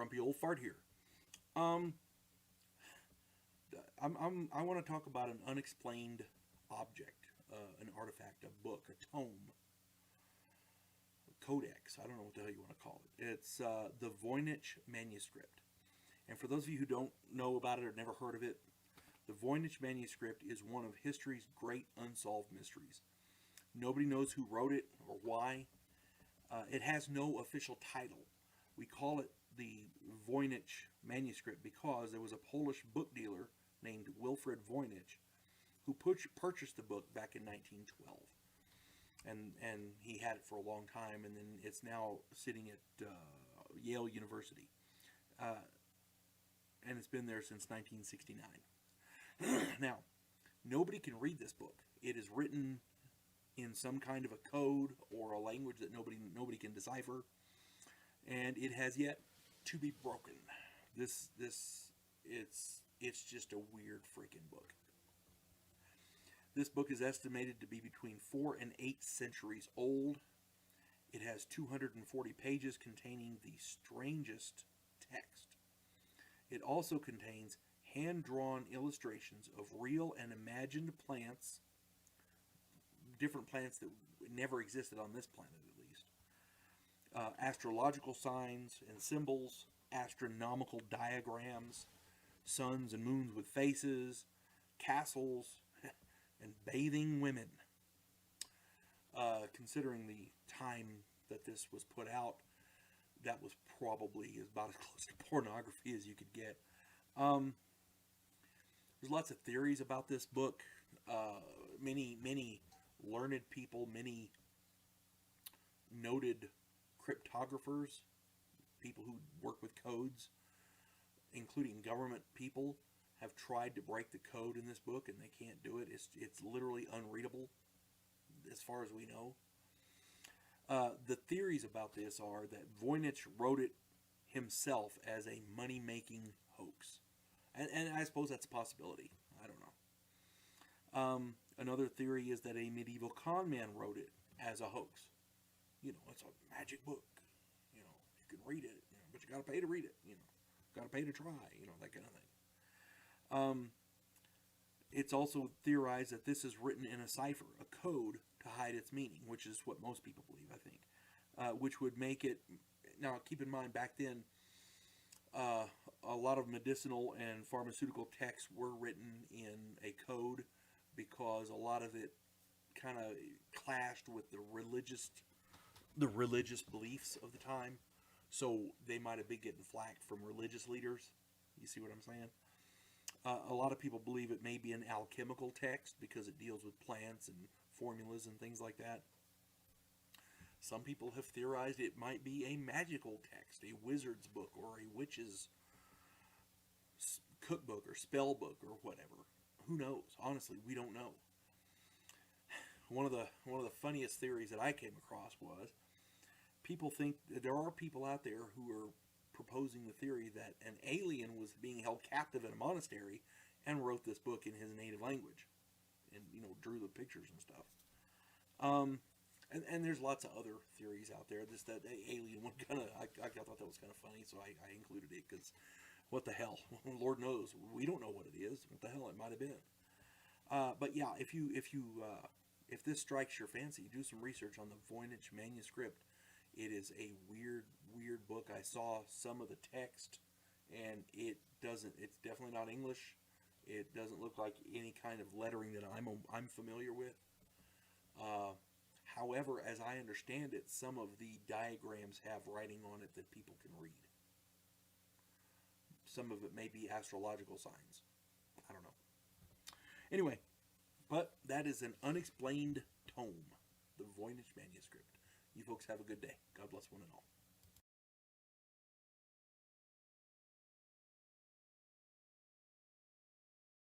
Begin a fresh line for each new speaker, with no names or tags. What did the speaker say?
Grumpy Old Fart here. Um, I want to talk about an unexplained object, an artifact, a book, a tome, a codex. I don't know what the hell you want to call it. It's the Voynich Manuscript. And for those of you who don't know about it or never heard of it, the Voynich Manuscript is one of history's great unsolved mysteries. Nobody knows who wrote it or why. It has no official title. We call it the Voynich Manuscript because there was a Polish book dealer named Wilfred Voynich who purchased the book back in 1912. And he had it for a long time, and then it's now sitting at Yale University. And it's been there since 1969. Now, nobody can read this book. It is written in some kind of a code or a language that nobody can decipher, and it has yet to be broken. It's just a weird freaking book. This book is estimated to be between 4 and 8 centuries old. It has 240 pages containing the strangest text. It also contains hand-drawn illustrations of real and imagined plants, different plants that never existed on this planet at least, astrological signs and symbols, astronomical diagrams, suns and moons with faces, castles, and bathing women. Considering the time that this was put out, that was probably about as close to pornography as you could get. There's lots of theories about this book. Many learned people, many noted cryptographers, people who work with codes, including government people, have tried to break the code in this book, and they can't do it. It's literally unreadable, as far as we know. The theories about this are that Voynich wrote it himself as a money-making hoax. And I suppose that's a possibility. I don't know. Another theory is that a medieval con man wrote it as a hoax. You know, it's a magic book. You know, you can read it, you know, but you got to pay to read it. You know, got to pay to try. You know, that kind of thing. It's also theorized that this is written in a cipher, a code to hide its meaning, which is what most people believe, I think. Which would make it... Now, keep in mind, back then, a lot of medicinal and pharmaceutical texts were written in a code because a lot of it kind of clashed with the religious beliefs of the time. So they might have been getting flack from religious leaders. You see what I'm saying? A lot of people believe it may be an alchemical text because it deals with plants and formulas and things like that. Some people have theorized it might be a magical text, a wizard's book, or a witch's cookbook or spell book or whatever. Who knows? Honestly, we don't know. One of the funniest theories that I came across was people think that there are people out there who are proposing the theory that an alien was being held captive in a monastery and wrote this book in his native language, and drew the pictures and stuff. And there's lots of other theories out there. Just that alien one I thought that was kind of funny, so I included it because what the hell? Lord knows, we don't know what it is. What the hell it might have been. But yeah, if this strikes your fancy, do some research on the Voynich Manuscript. It is a weird book. I saw some of the text, and it's definitely not English. It doesn't look like any kind of lettering that I'm familiar with. However, as I understand it, some of the diagrams have writing on it that people can read. Some of it may be astrological signs. I don't know. Anyway, but that is an unexplained tome, the Voynich Manuscript. You folks have a good day. God bless one and all.